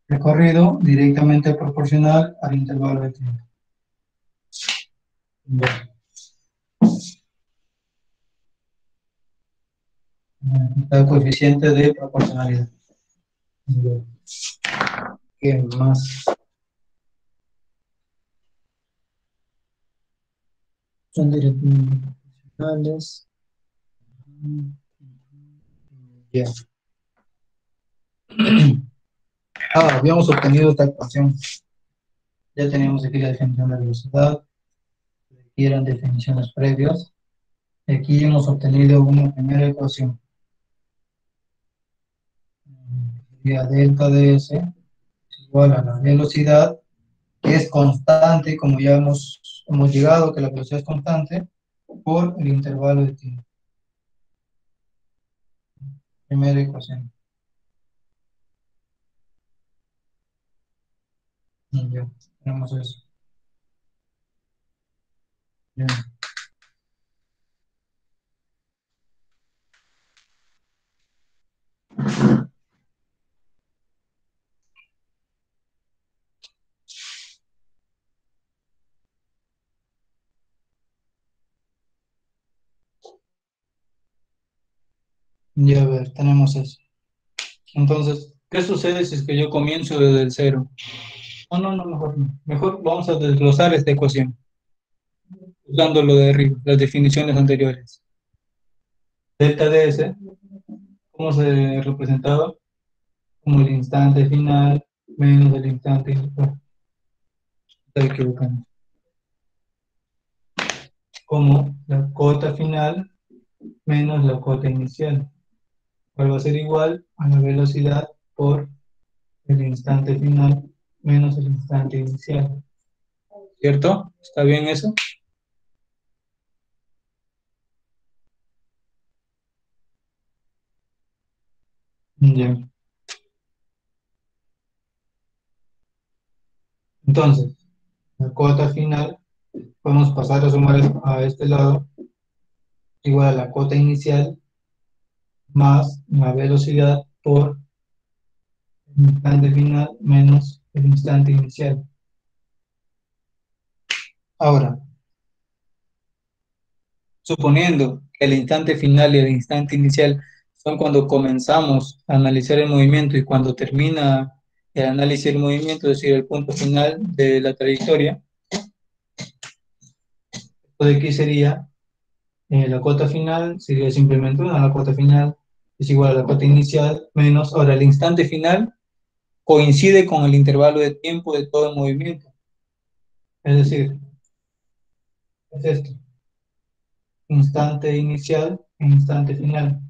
Speaker 1: Recorrido directamente proporcional al intervalo de tiempo. Bueno, el coeficiente de proporcionalidad. Bueno, ¿qué más? Son directamente proporcionales. Ya. Habíamos obtenido esta ecuación. Ya teníamos aquí la definición de la velocidad. Aquí eran definiciones previas. Aquí hemos obtenido una primera ecuación. Sería delta ds es igual a la velocidad, que es constante, como ya hemos llegado, que la velocidad es constante, por el intervalo de tiempo. Primera ecuación. Y ya, tenemos eso. Bien. Ya, a ver, tenemos eso. Entonces, ¿qué sucede si es que yo comienzo desde el cero? No, mejor no. Mejor vamos a desglosar esta ecuación, usando lo de arriba, las definiciones anteriores. Delta ds, ¿cómo se representaba? Como el instante final menos el instante inicial. Estoy equivocando. Como la cota final menos la cota inicial, cual va a ser igual a la velocidad por el instante final menos el instante inicial. ¿Cierto? ¿Está bien eso? Ya. Entonces, La cota final, podemos pasar a sumar a este lado, igual a la cota inicial, más la velocidad por el instante final menos el instante inicial. Ahora, suponiendo que el instante final y el instante inicial son cuando comenzamos a analizar el movimiento y cuando termina el análisis del movimiento, es decir, el punto final de la trayectoria, esto de aquí sería la cota final, sería simplemente una, la cota final es igual a la cota inicial menos, ahora el instante final coincide con el intervalo de tiempo de todo el movimiento, es decir, es esto, instante inicial e instante final.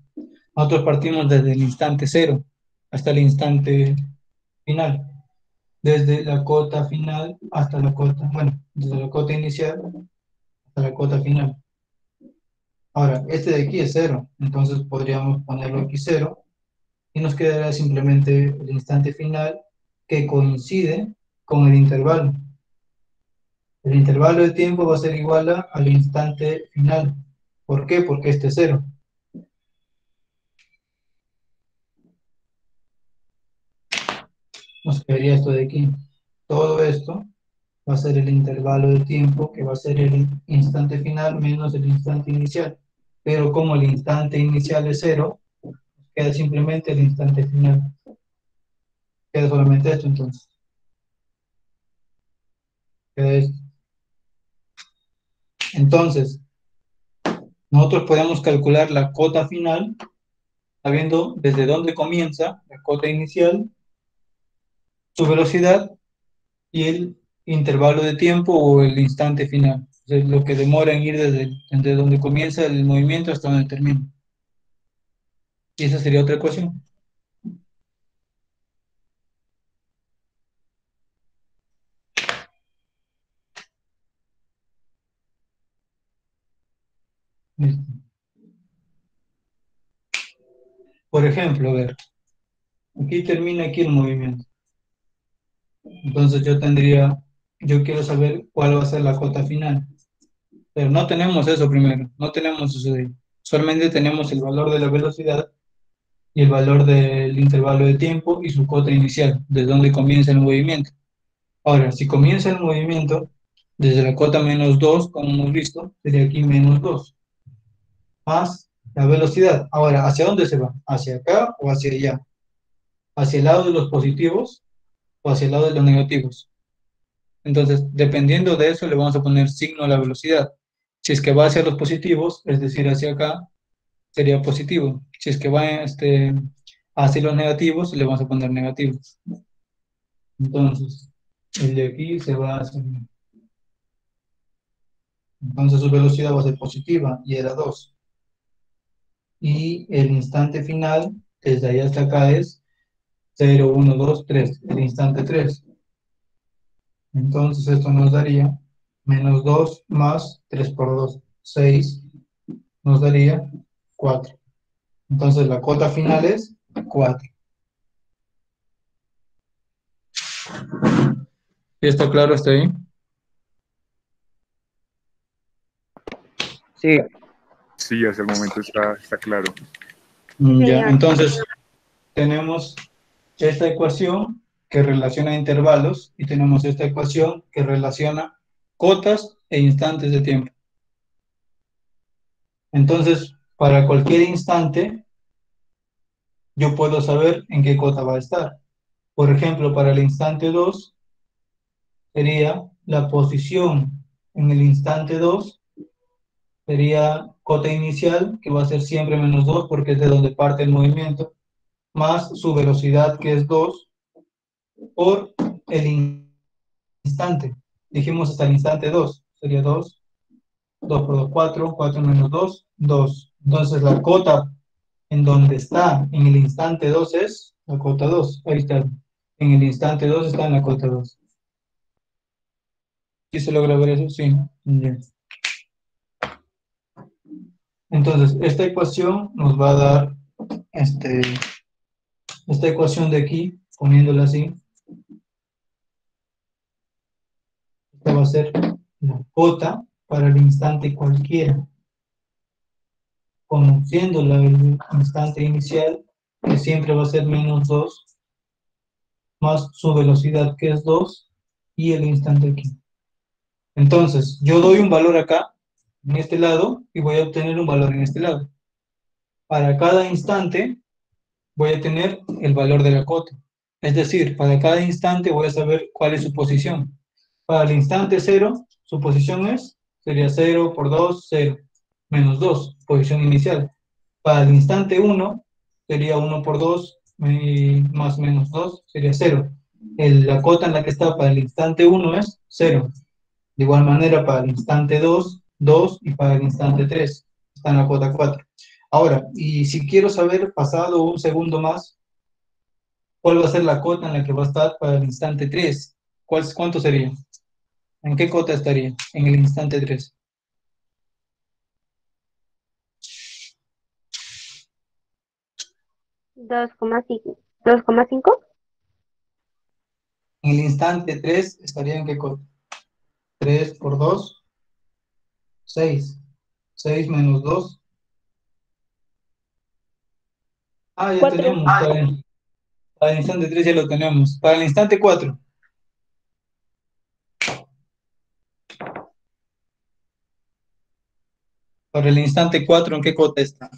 Speaker 1: Nosotros partimos desde el instante cero hasta el instante final, desde la cota final hasta la cota, bueno, desde la cota inicial hasta la cota final. Ahora, este de aquí es cero, entonces podríamos ponerlo aquí cero y nos quedará simplemente el instante final que coincide con el intervalo. El intervalo de tiempo va a ser igual al instante final. ¿Por qué? Porque este es cero. Nos quedaría esto de aquí. Todo esto va a ser el intervalo de tiempo, que va a ser el instante final menos el instante inicial. Pero como el instante inicial es cero, queda simplemente el instante final. Queda solamente esto entonces. Queda esto. Entonces, nosotros podemos calcular la cota final sabiendo desde dónde comienza la cota inicial, su velocidad y el intervalo de tiempo o el instante final. Es lo que demora en ir desde donde comienza el movimiento hasta donde termina. Y esa sería otra ecuación. Listo. Por ejemplo, a ver, aquí termina aquí el movimiento. Entonces yo quiero saber cuál va a ser la cota final. Pero no tenemos eso primero, no tenemos eso de ahí. Solamente tenemos el valor de la velocidad y el valor del intervalo de tiempo y su cota inicial, desde donde comienza el movimiento. Ahora, si comienza el movimiento desde la cota menos 2, como hemos visto, sería aquí menos 2, más la velocidad. Ahora, ¿hacia dónde se va? ¿Hacia acá o hacia allá? ¿Hacia el lado de los positivos o hacia el lado de los negativos? Entonces, dependiendo de eso, le vamos a poner signo a la velocidad. Si es que va hacia los positivos, es decir, hacia acá, sería positivo. Si es que va hacia los negativos, le vamos a poner negativo. Entonces, el de aquí se va hacia... Entonces su velocidad va a ser positiva y era 2. Y el instante final, desde ahí hasta acá, es 0, 1, 2, 3. El instante 3. Entonces esto nos daría menos 2 más 3 por 2, 6. Nos daría 4. Entonces la cota final es 4. ¿Está claro hasta ahí?
Speaker 3: Sí,
Speaker 2: Sí, hasta el momento está claro.
Speaker 1: Ya, entonces tenemos esta ecuación que relaciona intervalos y tenemos esta ecuación que relaciona cotas e instantes de tiempo. Entonces, para cualquier instante, yo puedo saber en qué cota va a estar. Por ejemplo, para el instante 2, sería la posición en el instante 2, sería cota inicial, que va a ser siempre menos 2 porque es de donde parte el movimiento, más su velocidad, que es 2, por el instante. Dijimos hasta el instante 2, sería 2, 2 por 2, 4, 4 menos 2, 2. Entonces la cota en donde está en el instante 2 es la cota 2. Ahí está. En el instante 2 está en la cota 2. ¿Sí se logra ver eso? Sí. Bien. Entonces, esta ecuación nos va a dar esta ecuación de aquí, poniéndola así. esta va a ser la cota para el instante cualquiera, conociendo el instante inicial, que siempre va a ser menos 2, más su velocidad, que es 2, y el instante aquí. Entonces, yo doy un valor acá, en este lado, y voy a obtener un valor en este lado. Para cada instante, voy a tener el valor de la cota. Es decir, para cada instante voy a saber cuál es su posición. Para el instante 0, su posición sería 0 por 2, 0, menos 2, posición inicial. Para el instante 1, sería 1 por 2, más menos 2, sería 0. La cota en la que está para el instante 1 es 0. De igual manera, para el instante 2, 2, y para el instante 3, está en la cota 4. Ahora, y si quiero saber, pasado un segundo más, ¿cuál va a ser la cota en la que va a estar para el instante 3? ¿Cuánto sería? ¿En qué cota estaría? En el instante 3.
Speaker 4: Dos coma cinco.
Speaker 1: En el instante 3 estaría en qué cota. 3 por 2, 6. 6 menos 2. Ah, ya
Speaker 4: 4.
Speaker 1: tenemos. Para el instante 3 ya lo tenemos. Para el instante 4. Para el instante 4, ¿en qué cota está?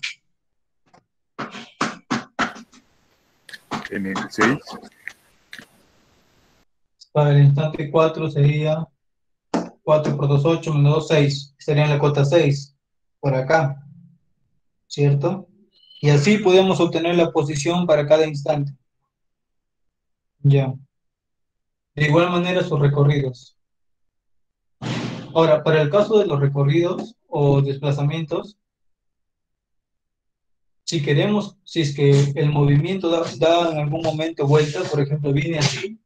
Speaker 2: En el 6.
Speaker 1: Para el instante 4 sería 4 por 2, 8, menos 2, 6. Estaría en la cota 6, por acá, ¿cierto? Y así podemos obtener la posición para cada instante. Ya. De igual manera sus recorridos. Ahora, para el caso de los recorridos o desplazamientos, si queremos, si es que el movimiento da en algún momento vuelta, por ejemplo, viene así,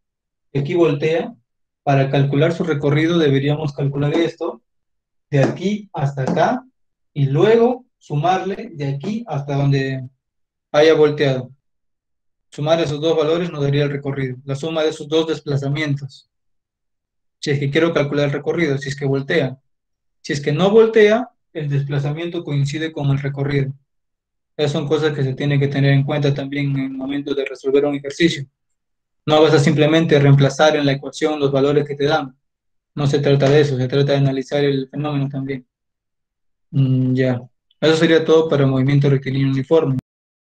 Speaker 1: y aquí voltea, para calcular su recorrido deberíamos calcular esto, de aquí hasta acá, y luego sumarle de aquí hasta donde haya volteado. Sumar esos dos valores nos daría el recorrido, la suma de esos dos desplazamientos. Si es que quiero calcular el recorrido, si es que voltea. Si es que no voltea, el desplazamiento coincide con el recorrido. Esas son cosas que se tienen que tener en cuenta también en el momento de resolver un ejercicio. No vas a simplemente reemplazar en la ecuación los valores que te dan. No se trata de eso, se trata de analizar el fenómeno también. Ya. Eso sería todo para movimiento rectilíneo uniforme.